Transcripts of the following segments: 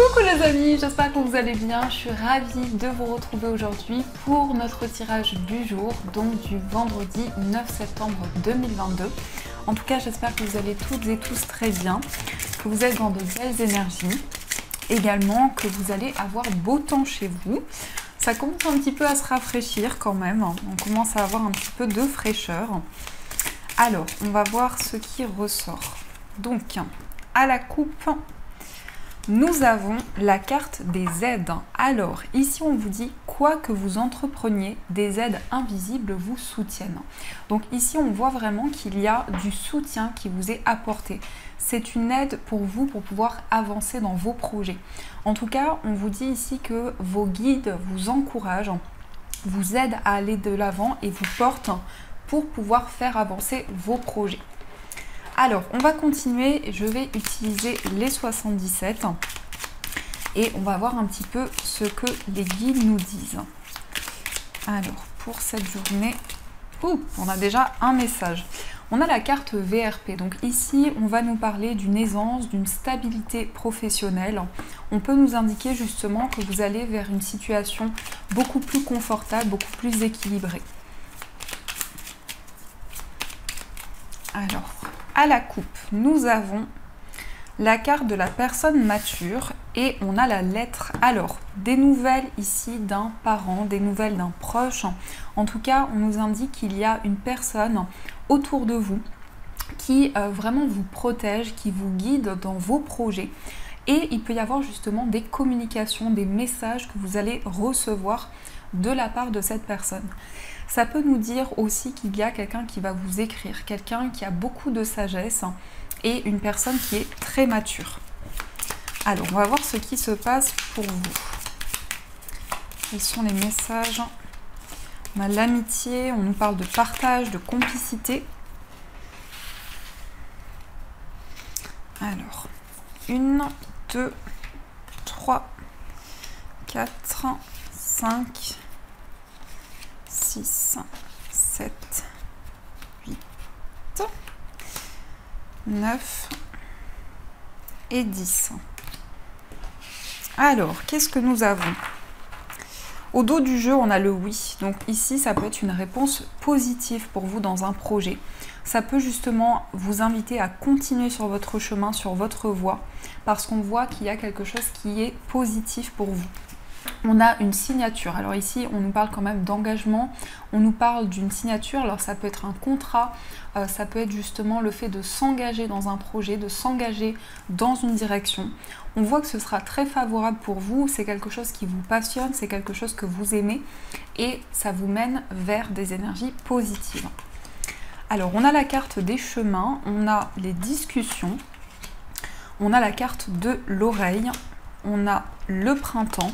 Coucou les amis, j'espère que vous allez bien. Je suis ravie de vous retrouver aujourd'hui pour notre tirage du jour, donc du vendredi 9 septembre 2022. En tout cas, j'espère que vous allez toutes et tous très bien, que vous êtes dans de belles énergies, également que vous allez avoir beau temps chez vous. Ça commence un petit peu à se rafraîchir quand même, on commence à avoir un petit peu de fraîcheur. Alors, on va voir ce qui ressort. Donc, à la coupe, nous avons la carte des aides. Alors, ici, on vous dit quoi que vous entrepreniez, des aides invisibles vous soutiennent. Donc ici, on voit vraiment qu'il y a du soutien qui vous est apporté. C'est une aide pour vous pour pouvoir avancer dans vos projets. En tout cas, on vous dit ici que vos guides vous encouragent, vous aident à aller de l'avant et vous portent pour pouvoir faire avancer vos projets. Alors, on va continuer, je vais utiliser les 77 et on va voir un petit peu ce que les guides nous disent. Alors, pour cette journée, on a déjà un message. On a la carte VRP, donc ici, on va nous parler d'une aisance, d'une stabilité professionnelle. On peut nous indiquer justement que vous allez vers une situation beaucoup plus confortable, beaucoup plus équilibrée. Alors, à la coupe, nous avons la carte de la personne mature et on a la lettre. Alors, des nouvelles ici d'un parent, des nouvelles d'un proche. En tout cas, on nous indique qu'il y a une personne autour de vous qui vraiment vous protège, qui vous guide dans vos projets. Et il peut y avoir justement des communications, des messages que vous allez recevoir de la part de cette personne. Ça peut nous dire aussi qu'il y a quelqu'un qui va vous écrire, quelqu'un qui a beaucoup de sagesse et une personne qui est très mature. Alors, on va voir ce qui se passe pour vous. Quels sont les messages? On a l'amitié, on nous parle de partage, de complicité. Alors, 1, 2, 3, 4, 5, 6, 7, 8, 9 et 10. Alors, qu'est-ce que nous avons? Au dos du jeu, on a le oui. Donc ici, ça peut être une réponse positive pour vous dans un projet. Ça peut justement vous inviter à continuer sur votre chemin, sur votre voie, parce qu'on voit qu'il y a quelque chose qui est positif pour vous. On a une signature. Alors ici, on nous parle quand même d'engagement. On nous parle d'une signature. Alors ça peut être un contrat. Ça peut être justement le fait de s'engager dans un projet, de s'engager dans une direction. On voit que ce sera très favorable pour vous. C'est quelque chose qui vous passionne. C'est quelque chose que vous aimez. Et ça vous mène vers des énergies positives. Alors, on a la carte des chemins. On a les discussions. On a la carte de l'oreille. On a le printemps.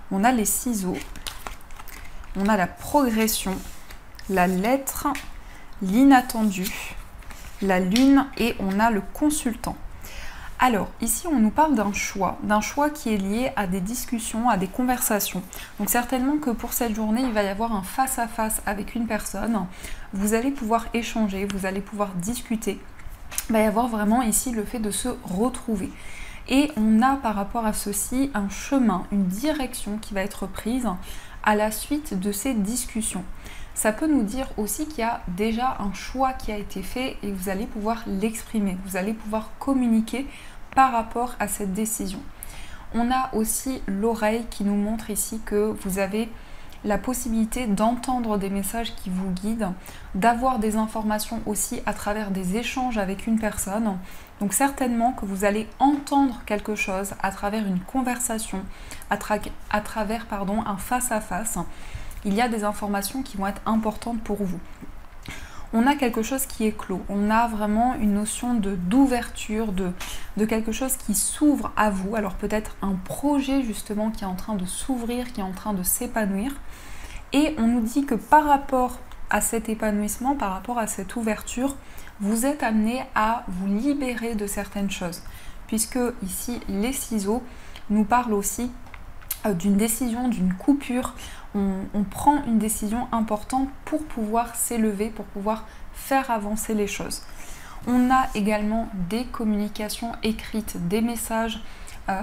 On a les ciseaux, on a la progression, la lettre, l'inattendu, la lune et on a le consultant. Alors ici on nous parle d'un choix qui est lié à des discussions, à des conversations. Donc certainement que pour cette journée il va y avoir un face-à-face avec une personne. Vous allez pouvoir échanger, vous allez pouvoir discuter. Il va y avoir vraiment ici le fait de se retrouver. Et on a par rapport à ceci un chemin, une direction qui va être prise à la suite de ces discussions. Ça peut nous dire aussi qu'il y a déjà un choix qui a été fait et vous allez pouvoir l'exprimer, vous allez pouvoir communiquer par rapport à cette décision. On a aussi l'oreille qui nous montre ici que vous avez la possibilité d'entendre des messages qui vous guident, d'avoir des informations aussi à travers des échanges avec une personne. Donc certainement que vous allez entendre quelque chose à travers une conversation, à travers un face-à-face. Il y a des informations qui vont être importantes pour vous. On a quelque chose qui est clos. On a vraiment une notion d'ouverture, de quelque chose qui s'ouvre à vous. Alors peut-être un projet justement qui est en train de s'ouvrir, qui est en train de s'épanouir. Et on nous dit que par rapport à cet épanouissement, par rapport à cette ouverture, vous êtes amené à vous libérer de certaines choses. Puisque ici, les ciseaux nous parlent aussi d'une décision, d'une coupure. On prend une décision importante pour pouvoir s'élever, pour pouvoir faire avancer les choses. On a également des communications écrites, des messages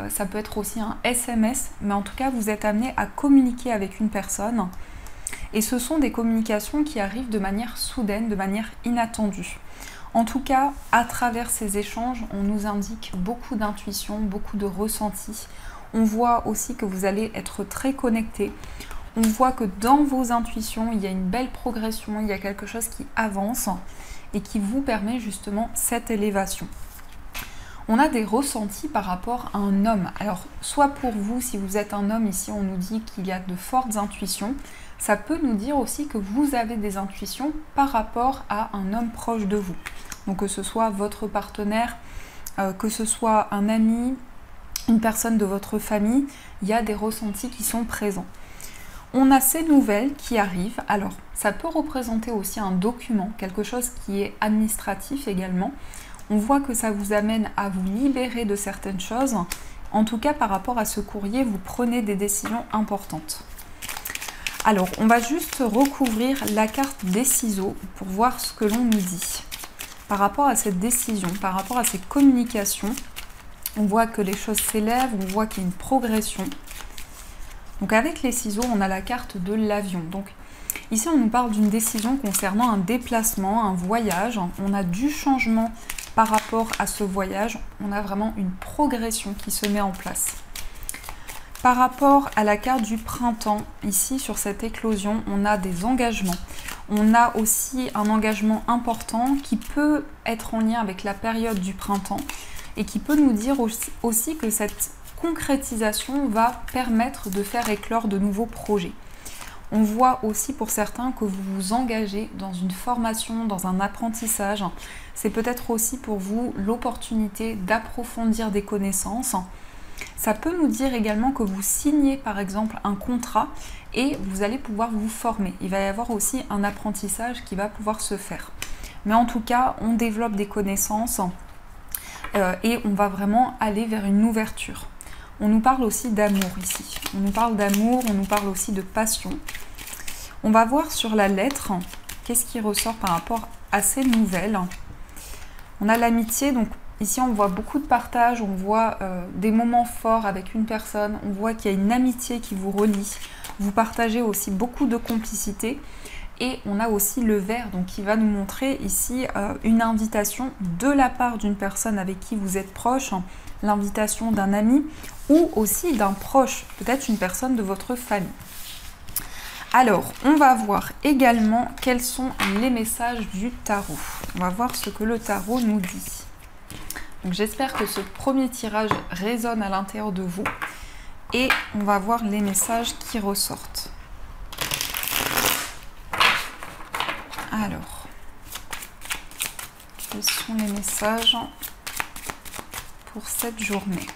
ça peut être aussi un SMS, mais en tout cas vous êtes amené à communiquer avec une personne et ce sont des communications qui arrivent de manière soudaine, de manière inattendue. En tout cas, à travers ces échanges, on nous indique beaucoup d'intuition, beaucoup de ressenti. On voit aussi que vous allez être très connecté. On voit que dans vos intuitions, il y a une belle progression, il y a quelque chose qui avance et qui vous permet justement cette élévation. On a des ressentis par rapport à un homme. Alors, soit pour vous, si vous êtes un homme, ici on nous dit qu'il y a de fortes intuitions. Ça peut nous dire aussi que vous avez des intuitions par rapport à un homme proche de vous. Donc que ce soit votre partenaire, que ce soit un ami, une personne de votre famille, il y a des ressentis qui sont présents. On a ces nouvelles qui arrivent. Alors, ça peut représenter aussi un document, quelque chose qui est administratif également. On voit que ça vous amène à vous libérer de certaines choses. En tout cas, par rapport à ce courrier, vous prenez des décisions importantes. Alors, on va juste recouvrir la carte des ciseaux pour voir ce que l'on nous dit. Par rapport à cette décision, par rapport à ces communications, on voit que les choses s'élèvent, on voit qu'il y a une progression. Donc avec les ciseaux, on a la carte de l'avion. Donc ici, on nous parle d'une décision concernant un déplacement, un voyage. On a du changement par rapport à ce voyage. On a vraiment une progression qui se met en place. Par rapport à la carte du printemps, ici sur cette éclosion, on a des engagements. On a aussi un engagement important qui peut être en lien avec la période du printemps et qui peut nous dire aussi que cette concrétisation va permettre de faire éclore de nouveaux projets. On voit aussi pour certains que vous vous engagez dans une formation, dans un apprentissage. C'est peut-être aussi pour vous l'opportunité d'approfondir des connaissances. Ça peut nous dire également que vous signez par exemple un contrat et vous allez pouvoir vous former. Il va y avoir aussi un apprentissage qui va pouvoir se faire. Mais en tout cas, on développe des connaissances et on va vraiment aller vers une ouverture. On nous parle aussi d'amour ici. On nous parle d'amour, on nous parle aussi de passion. On va voir sur la lettre qu'est-ce qui ressort par rapport à ces nouvelles. On a l'amitié, donc ici on voit beaucoup de partage, on voit des moments forts avec une personne, on voit qu'il y a une amitié qui vous relie. Vous partagez aussi beaucoup de complicité. Et on a aussi le vert, donc qui va nous montrer ici une invitation de la part d'une personne avec qui vous êtes proche, l'invitation d'un ami ou aussi d'un proche, peut-être une personne de votre famille. Alors, on va voir également quels sont les messages du tarot. On va voir ce que le tarot nous dit. Donc j'espère que ce premier tirage résonne à l'intérieur de vous et on va voir les messages qui ressortent. Alors, quels sont les messages pour cette journée?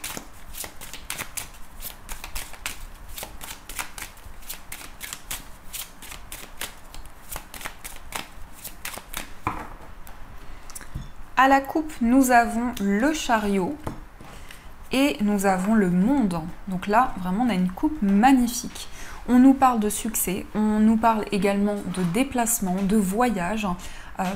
À la coupe, nous avons le chariot et nous avons le monde. Donc là, vraiment, on a une coupe magnifique. On nous parle de succès, on nous parle également de déplacement, de voyage,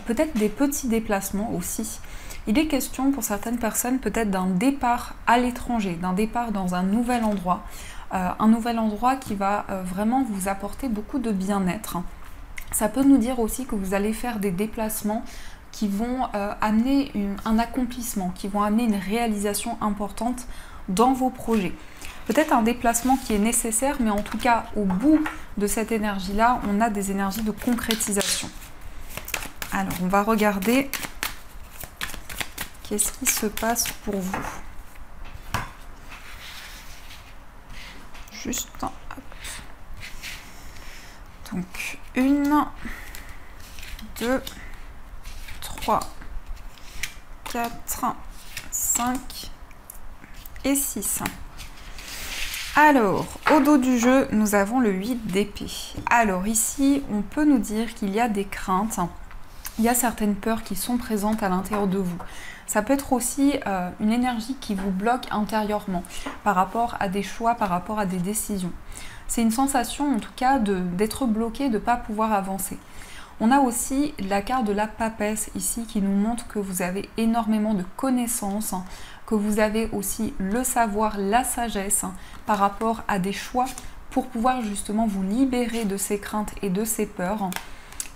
peut-être des petits déplacements aussi. Il est question pour certaines personnes peut-être d'un départ à l'étranger, d'un départ dans un nouvel endroit qui va vraiment vous apporter beaucoup de bien-être. Ça peut nous dire aussi que vous allez faire des déplacements qui vont amener un accomplissement, qui vont amener une réalisation importante dans vos projets. Peut-être un déplacement qui est nécessaire, mais en tout cas, au bout de cette énergie-là, on a des énergies de concrétisation. Alors, on va regarder qu'est-ce qui se passe pour vous. Juste, hop. Donc, 1, 2, 3, 4, 5 et 6. Alors, au dos du jeu, nous avons le 8 d'épée. Alors ici, on peut nous dire qu'il y a des craintes, il y a certaines peurs qui sont présentes à l'intérieur de vous. Ça peut être aussi une énergie qui vous bloque intérieurement par rapport à des choix, par rapport à des décisions. C'est une sensation en tout cas d'être bloqué, de ne pas pouvoir avancer. On a aussi la carte de la papesse ici qui nous montre que vous avez énormément de connaissances, que vous avez aussi le savoir, la sagesse par rapport à des choix pour pouvoir justement vous libérer de ces craintes et de ces peurs.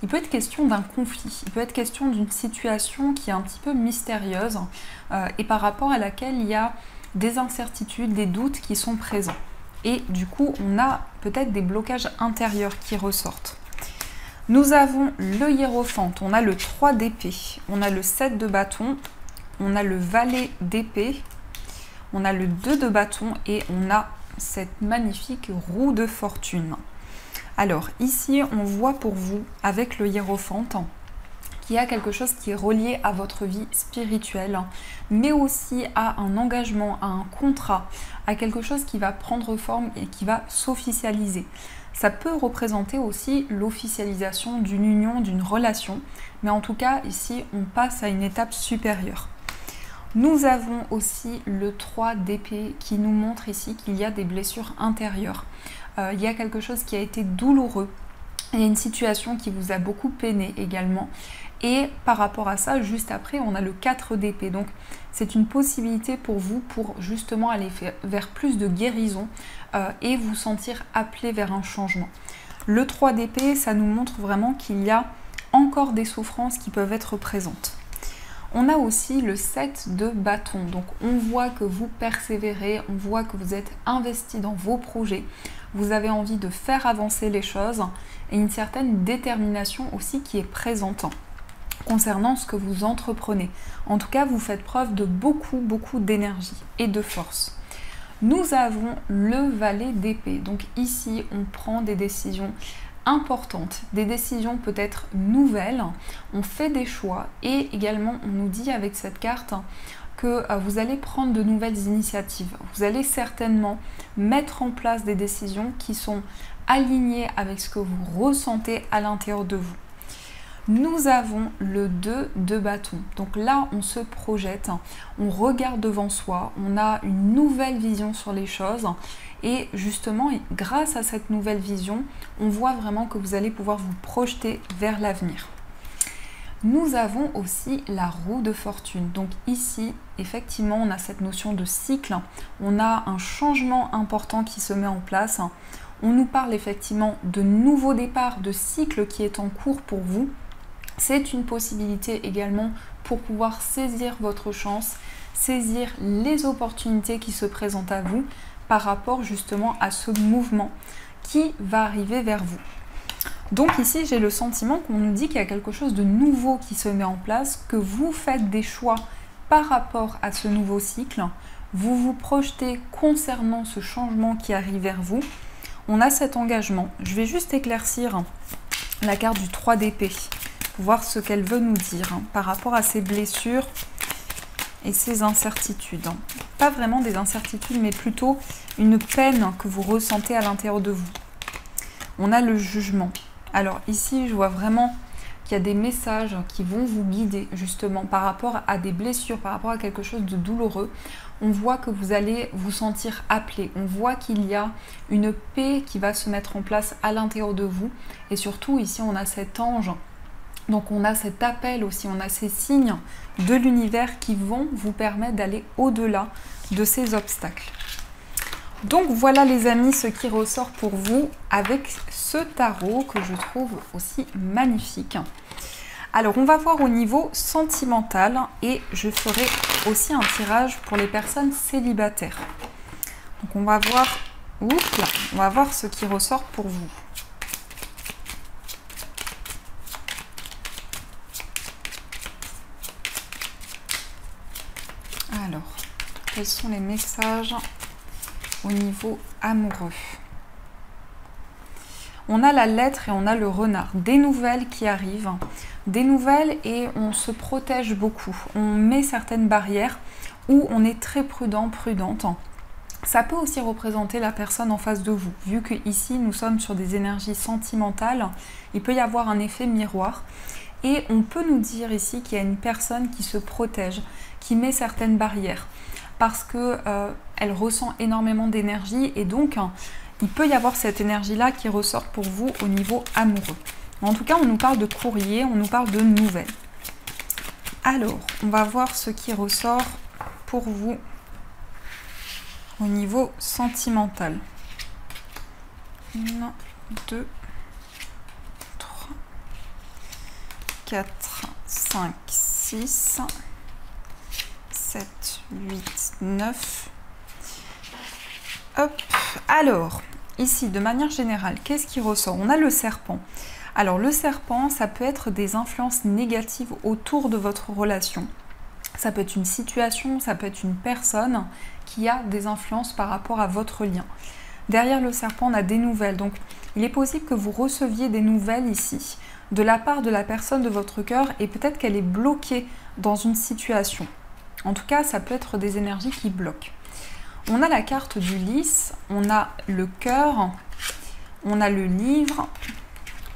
Il peut être question d'un conflit, il peut être question d'une situation qui est un petit peu mystérieuse et par rapport à laquelle il y a des incertitudes, des doutes qui sont présents. Et du coup, on a peut-être des blocages intérieurs qui ressortent. Nous avons le hiérophante, on a le 3 d'épée, on a le 7 de bâton, on a le valet d'épée, on a le 2 de bâton et on a cette magnifique roue de fortune. Alors ici, on voit pour vous, avec le hiérophante, qu'il y a quelque chose qui est relié à votre vie spirituelle, mais aussi à un engagement, à un contrat, à quelque chose qui va prendre forme et qui va s'officialiser. Ça peut représenter aussi l'officialisation d'une union, d'une relation, mais en tout cas, ici, on passe à une étape supérieure. Nous avons aussi le 3 d'épée qui nous montre ici qu'il y a des blessures intérieures. Il y a quelque chose qui a été douloureux. Il y a une situation qui vous a beaucoup peiné également. Et par rapport à ça, juste après, on a le 4 d'épée. Donc, c'est une possibilité pour vous pour justement aller vers plus de guérison et vous sentir appelé vers un changement. Le 3 d'épée, ça nous montre vraiment qu'il y a encore des souffrances qui peuvent être présentes. On a aussi le 7 de bâton. Donc, on voit que vous persévérez, on voit que vous êtes investi dans vos projets. Vous avez envie de faire avancer les choses et une certaine détermination aussi qui est présente concernant ce que vous entreprenez. En tout cas, vous faites preuve de beaucoup d'énergie et de force. Nous avons le valet d'épée. Donc ici, on prend des décisions importantes, des décisions peut-être nouvelles. On fait des choix et également, on nous dit avec cette carte que vous allez prendre de nouvelles initiatives. Vous allez certainement mettre en place des décisions qui sont alignées avec ce que vous ressentez à l'intérieur de vous. Nous avons le 2 de bâton. Donc là, on se projette, on regarde devant soi, on a une nouvelle vision sur les choses. Et justement, grâce à cette nouvelle vision, on voit vraiment que vous allez pouvoir vous projeter vers l'avenir. Nous avons aussi la roue de fortune. Donc ici, effectivement, on a cette notion de cycle. On a un changement important qui se met en place. On nous parle effectivement de nouveaux départs, de cycle qui est en cours pour vous. C'est une possibilité également pour pouvoir saisir votre chance, saisir les opportunités qui se présentent à vous par rapport justement à ce mouvement qui va arriver vers vous. Donc ici, j'ai le sentiment qu'on nous dit qu'il y a quelque chose de nouveau qui se met en place, que vous faites des choix par rapport à ce nouveau cycle, vous vous projetez concernant ce changement qui arrive vers vous. On a cet engagement. Je vais juste éclaircir la carte du 3 d'épée. Voir ce qu'elle veut nous dire par rapport à ces blessures et ces incertitudes. Pas vraiment des incertitudes, mais plutôt une peine que vous ressentez à l'intérieur de vous. On a le jugement. Alors ici, je vois vraiment qu'il y a des messages qui vont vous guider justement par rapport à des blessures, par rapport à quelque chose de douloureux. On voit que vous allez vous sentir appelé. On voit qu'il y a une paix qui va se mettre en place à l'intérieur de vous. Et surtout, ici, on a cet ange. Donc on a cet appel aussi, on a ces signes de l'univers qui vont vous permettre d'aller au-delà de ces obstacles. Donc voilà les amis ce qui ressort pour vous avec ce tarot que je trouve aussi magnifique. Alors on va voir au niveau sentimental et je ferai aussi un tirage pour les personnes célibataires. Donc on va voir ce qui ressort pour vous. Alors, quels sont les messages au niveau amoureux? On a la lettre et on a le renard. Des nouvelles qui arrivent. Des nouvelles et on se protège beaucoup. On met certaines barrières où on est très prudent, prudente. Ça peut aussi représenter la personne en face de vous. Vu que ici nous sommes sur des énergies sentimentales, il peut y avoir un effet miroir. Et on peut nous dire ici qu'il y a une personne qui se protège, qui met certaines barrières parce que elle ressent énormément d'énergie et donc il peut y avoir cette énergie-là qui ressort pour vous au niveau amoureux. En tout cas, on nous parle de courrier, on nous parle de nouvelles. Alors, on va voir ce qui ressort pour vous au niveau sentimental. 1, 2, 3, 4, 5, 6, 7, 8, 9. Hop. Alors, ici, de manière générale, qu'est-ce qui ressort? On a le serpent. Alors, le serpent, ça peut être des influences négatives autour de votre relation. Ça peut être une situation, ça peut être une personne qui a des influences par rapport à votre lien. Derrière le serpent, on a des nouvelles. Donc, il est possible que vous receviez des nouvelles ici de la part de la personne de votre cœur et peut-être qu'elle est bloquée dans une situation. En tout cas, ça peut être des énergies qui bloquent. On a la carte du lys, on a le cœur, on a le livre,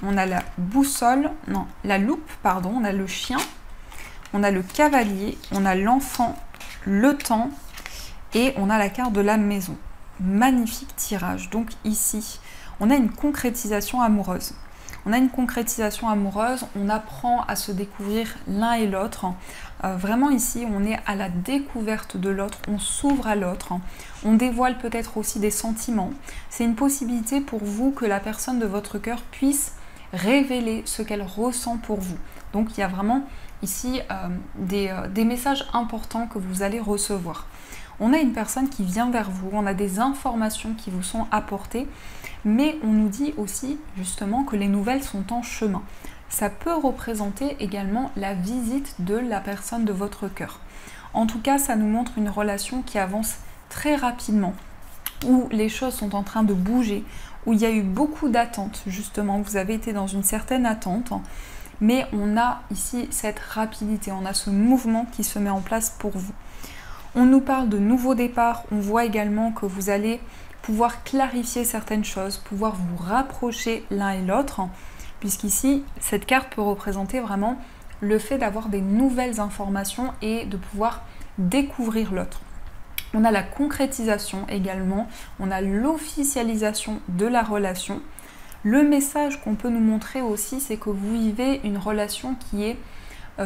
on a la boussole, non, la loupe, pardon, on a le chien, on a le cavalier, on a l'enfant, le temps et on a la carte de la maison. Magnifique tirage. Donc ici, on a une concrétisation amoureuse. On a une concrétisation amoureuse, on apprend à se découvrir l'un et l'autre. Vraiment ici, on est à la découverte de l'autre, on s'ouvre à l'autre. On dévoile peut-être aussi des sentiments. C'est une possibilité pour vous que la personne de votre cœur puisse révéler ce qu'elle ressent pour vous. Donc il y a vraiment ici des messages importants que vous allez recevoir. On a une personne qui vient vers vous, on a des informations qui vous sont apportées, mais on nous dit aussi justement que les nouvelles sont en chemin. Ça peut représenter également la visite de la personne de votre cœur. En tout cas, ça nous montre une relation qui avance très rapidement, où les choses sont en train de bouger, où il y a eu beaucoup d'attentes, justement, vous avez été dans une certaine attente, mais on a ici cette rapidité, on a ce mouvement qui se met en place pour vous. On nous parle de nouveaux départs, on voit également que vous allez pouvoir clarifier certaines choses, pouvoir vous rapprocher l'un et l'autre, puisqu'ici, cette carte peut représenter vraiment le fait d'avoir des nouvelles informations et de pouvoir découvrir l'autre. On a la concrétisation également, on a l'officialisation de la relation. Le message qu'on peut nous montrer aussi, c'est que vous vivez une relation qui est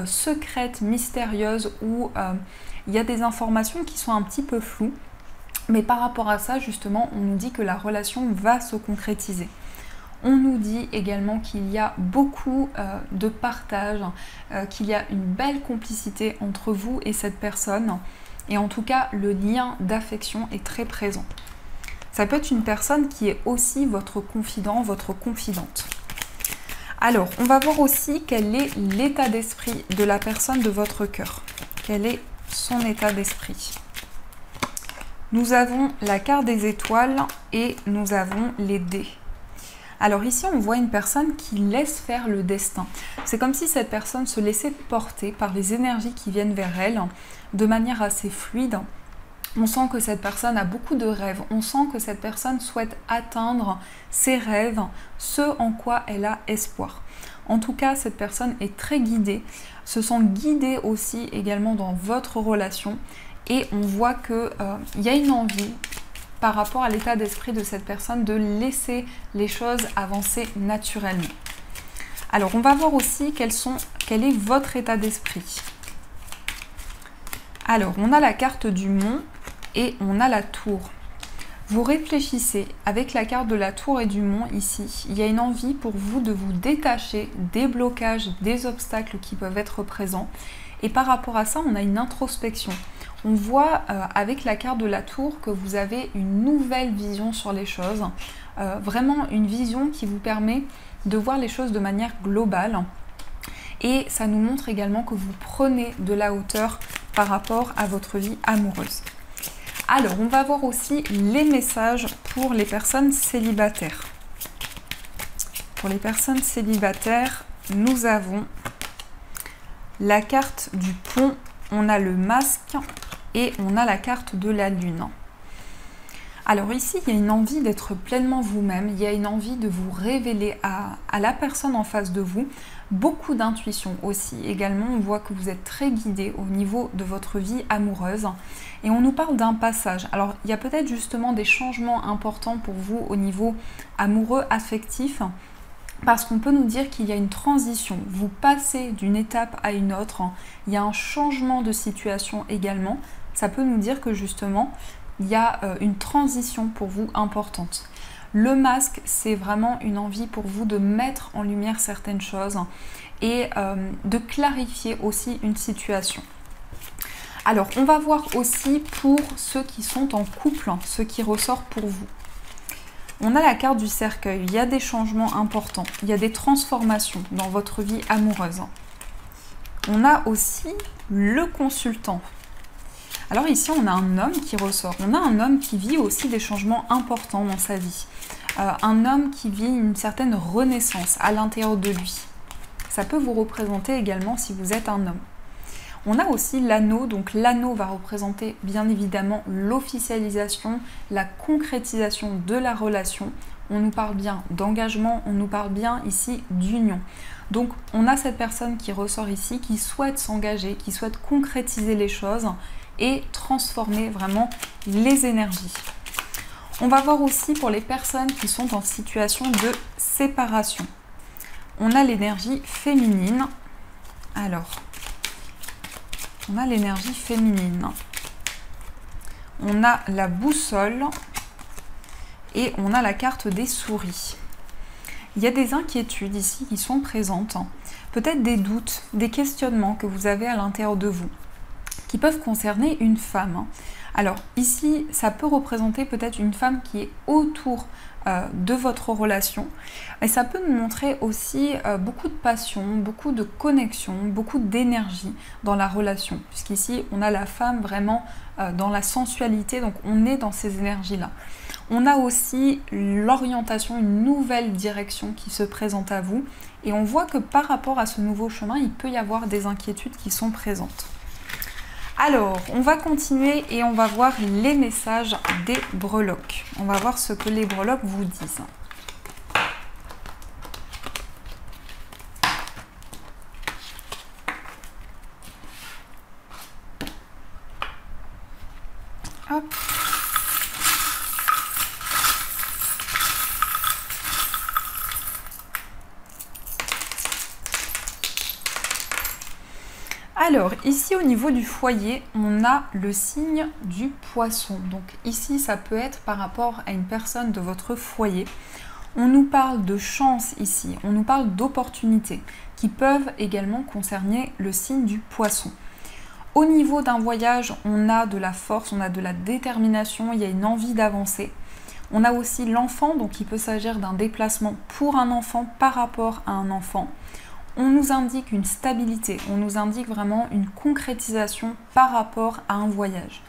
secrète, mystérieuse, où il y a des informations qui sont un petit peu floues, mais par rapport à ça, justement, on nous dit que la relation va se concrétiser. On nous dit également qu'il y a beaucoup de partage, qu'il y a une belle complicité entre vous et cette personne, et en tout cas, le lien d'affection est très présent. Ça peut être une personne qui est aussi votre confident, votre confidente. Alors, on va voir aussi quel est l'état d'esprit de la personne de votre cœur. Quel est son état d'esprit? Nous avons la carte des étoiles et nous avons les dés. Alors ici, on voit une personne qui laisse faire le destin. C'est comme si cette personne se laissait porter par les énergies qui viennent vers elle de manière assez fluide. On sent que cette personne a beaucoup de rêves. On sent que cette personne souhaite atteindre ses rêves, ce en quoi elle a espoir. En tout cas, cette personne est très guidée, se sent guidée aussi également dans votre relation. Et on voit qu'il y a une envie par rapport à l'état d'esprit de cette personne de laisser les choses avancer naturellement. Alors, on va voir aussi quel est votre état d'esprit. Alors, on a la carte du mont et on a la tour. Vous réfléchissez avec la carte de la tour et du mont ici. Il y a une envie pour vous de vous détacher des blocages, des obstacles qui peuvent être présents. Et par rapport à ça, on a une introspection. On voit avec la carte de la tour que vous avez une nouvelle vision sur les choses. Vraiment une vision qui vous permet de voir les choses de manière globale. Et ça nous montre également que vous prenez de la hauteur par rapport à votre vie amoureuse. Alors, on va voir aussi les messages pour les personnes célibataires. Pour les personnes célibataires, nous avons la carte du pont, on a le masque et on a la carte de la lune. Alors ici, il y a une envie d'être pleinement vous-même, il y a une envie de vous révéler à la personne en face de vous, beaucoup d'intuition aussi. Également, on voit que vous êtes très guidé au niveau de votre vie amoureuse et on nous parle d'un passage. Alors, il y a peut-être justement des changements importants pour vous au niveau amoureux, affectif. parce qu'on peut nous dire qu'il y a une transition. Vous passez d'une étape à une autre, il y a un changement de situation également. Ça peut nous dire que justement, il y a une transition pour vous importante. Le masque, c'est vraiment une envie pour vous de mettre en lumière certaines choses et de clarifier aussi une situation. Alors, on va voir aussi pour ceux qui sont en couple, ce qui ressort pour vous. On a la carte du cercueil, il y a des changements importants, il y a des transformations dans votre vie amoureuse. On a aussi le consultant. Alors ici, on a un homme qui ressort. On a un homme qui vit aussi des changements importants dans sa vie. Un homme qui vit une certaine renaissance à l'intérieur de lui. Ça peut vous représenter également si vous êtes un homme. On a aussi l'anneau, donc l'anneau va représenter bien évidemment l'officialisation, la concrétisation de la relation. On nous parle bien d'engagement, on nous parle bien ici d'union. Donc on a cette personne qui ressort ici, qui souhaite s'engager, qui souhaite concrétiser les choses et transformer vraiment les énergies. On va voir aussi pour les personnes qui sont en situation de séparation. On a l'énergie féminine. Alors, on a l'énergie féminine. On a la boussole et on a la carte des souris. Il y a des inquiétudes ici qui sont présentes, peut-être des doutes, des questionnements que vous avez à l'intérieur de vous, qui peuvent concerner une femme. Alors ici, ça peut représenter peut-être une femme qui est autour de votre relation. Et ça peut nous montrer aussi beaucoup de passion, beaucoup de connexion, beaucoup d'énergie dans la relation. Puisqu'ici, on a la femme vraiment dans la sensualité, donc on est dans ces énergies-là. On a aussi l'orientation, une nouvelle direction qui se présente à vous. Et on voit que par rapport à ce nouveau chemin, il peut y avoir des inquiétudes qui sont présentes. Alors, on va continuer et on va voir les messages des breloques. On va voir ce que les breloques vous disent. Hop. Alors, ici au niveau du foyer, on a le signe du poisson. Donc ici, ça peut être par rapport à une personne de votre foyer. On nous parle de chance ici, on nous parle d'opportunités qui peuvent également concerner le signe du poisson. Au niveau d'un voyage, on a de la force, on a de la détermination, il y a une envie d'avancer. On a aussi l'enfant, donc il peut s'agir d'un déplacement pour un enfant par rapport à un enfant. On nous indique une stabilité, on nous indique vraiment une concrétisation par rapport à un voyage.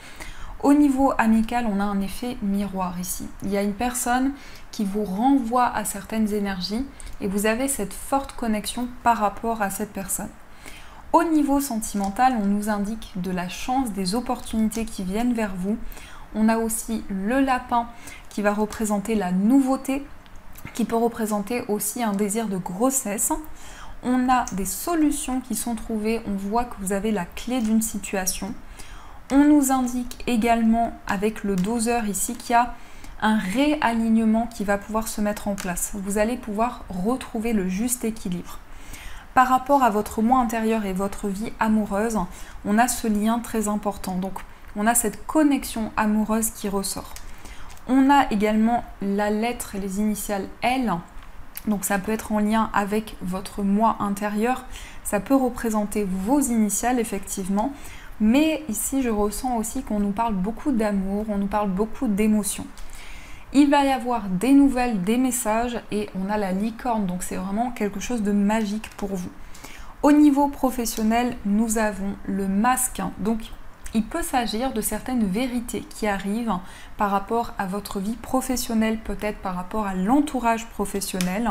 Au niveau amical, on a un effet miroir ici. Il y a une personne qui vous renvoie à certaines énergies et vous avez cette forte connexion par rapport à cette personne. Au niveau sentimental, on nous indique de la chance, des opportunités qui viennent vers vous. On a aussi le lapin qui va représenter la nouveauté, qui peut représenter aussi un désir de grossesse. On a des solutions qui sont trouvées, on voit que vous avez la clé d'une situation. On nous indique également avec le doseur ici qu'il y a un réalignement qui va pouvoir se mettre en place. Vous allez pouvoir retrouver le juste équilibre. Par rapport à votre moi intérieur et votre vie amoureuse, on a ce lien très important. Donc on a cette connexion amoureuse qui ressort. On a également la lettre et les initiales L. Donc ça peut être en lien avec votre moi intérieur, ça peut représenter vos initiales effectivement, mais ici je ressens aussi qu'on nous parle beaucoup d'amour, on nous parle beaucoup d'émotions. Il va y avoir des nouvelles, des messages et on a la licorne, donc c'est vraiment quelque chose de magique pour vous. Au niveau professionnel, nous avons le masque, donc il peut s'agir de certaines vérités qui arrivent par rapport à votre vie professionnelle, peut-être par rapport à l'entourage professionnel.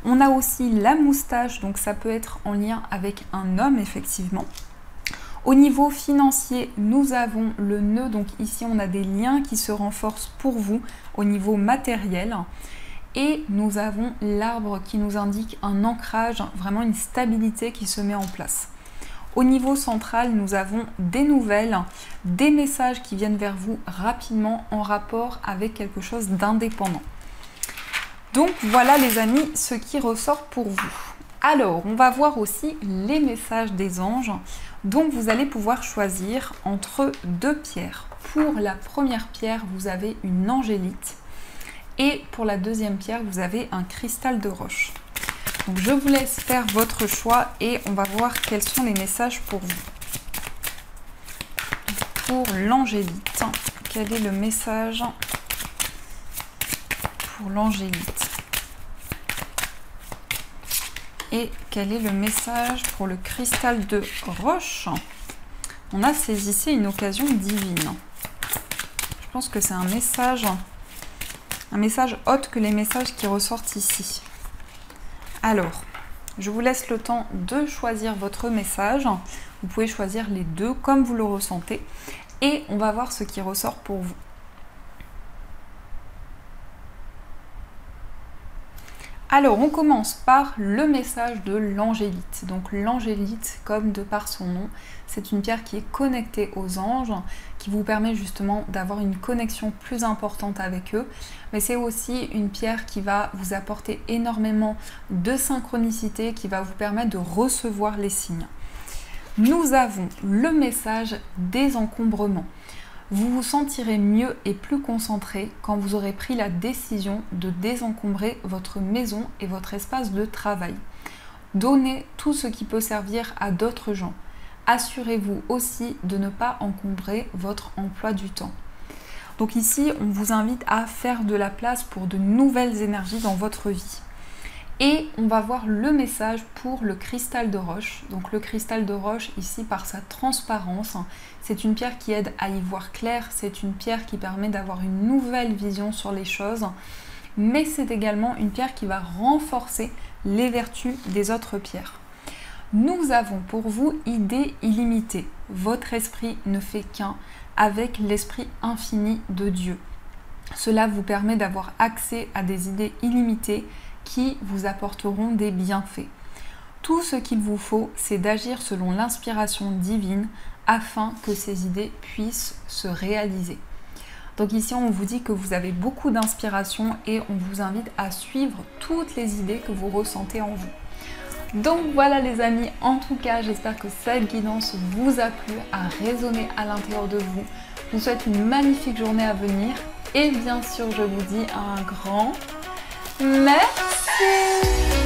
On a aussi la moustache, donc ça peut être en lien avec un homme effectivement. Au niveau financier, nous avons le nœud, donc ici on a des liens qui se renforcent pour vous au niveau matériel. Et nous avons l'arbre qui nous indique un ancrage, vraiment une stabilité qui se met en place. Au niveau central, nous avons des nouvelles, des messages qui viennent vers vous rapidement en rapport avec quelque chose d'indépendant. Donc voilà les amis, ce qui ressort pour vous. Alors, on va voir aussi les messages des anges. Donc vous allez pouvoir choisir entre deux pierres. Pour la première pierre, vous avez une angélite. Et pour la deuxième pierre, vous avez un cristal de roche. Donc je vous laisse faire votre choix et on va voir quels sont les messages pour vous. Pour l'angélite, quel est le message pour l'angélite? Et quel est le message pour le cristal de roche? On a saisi une occasion divine. Je pense que c'est un message autre que les messages qui ressortent ici. Alors, je vous laisse le temps de choisir votre message. Vous pouvez choisir les deux comme vous le ressentez. Et on va voir ce qui ressort pour vous. Alors, on commence par le message de l'angélite. Donc l'angélite, comme de par son nom, c'est une pierre qui est connectée aux anges, qui vous permet justement d'avoir une connexion plus importante avec eux. Mais c'est aussi une pierre qui va vous apporter énormément de synchronicité, qui va vous permettre de recevoir les signes. Nous avons le message des encombrements. Vous vous sentirez mieux et plus concentré quand vous aurez pris la décision de désencombrer votre maison et votre espace de travail. Donnez tout ce qui peut servir à d'autres gens. Assurez-vous aussi de ne pas encombrer votre emploi du temps. Donc ici, on vous invite à faire de la place pour de nouvelles énergies dans votre vie. Et on va voir le message pour le cristal de roche. Donc le cristal de roche, ici, par sa transparence, c'est une pierre qui aide à y voir clair. C'est une pierre qui permet d'avoir une nouvelle vision sur les choses. Mais c'est également une pierre qui va renforcer les vertus des autres pierres. Nous avons pour vous idée illimitée. Votre esprit ne fait qu'un avec l'esprit infini de Dieu. Cela vous permet d'avoir accès à des idées illimitées qui vous apporteront des bienfaits. Tout ce qu'il vous faut, c'est d'agir selon l'inspiration divine afin que ces idées puissent se réaliser. Donc ici, on vous dit que vous avez beaucoup d'inspiration et on vous invite à suivre toutes les idées que vous ressentez en vous. Donc voilà les amis, en tout cas, j'espère que cette guidance vous a plu, a résonné à l'intérieur de vous. Je vous souhaite une magnifique journée à venir et bien sûr, je vous dis un grand merci.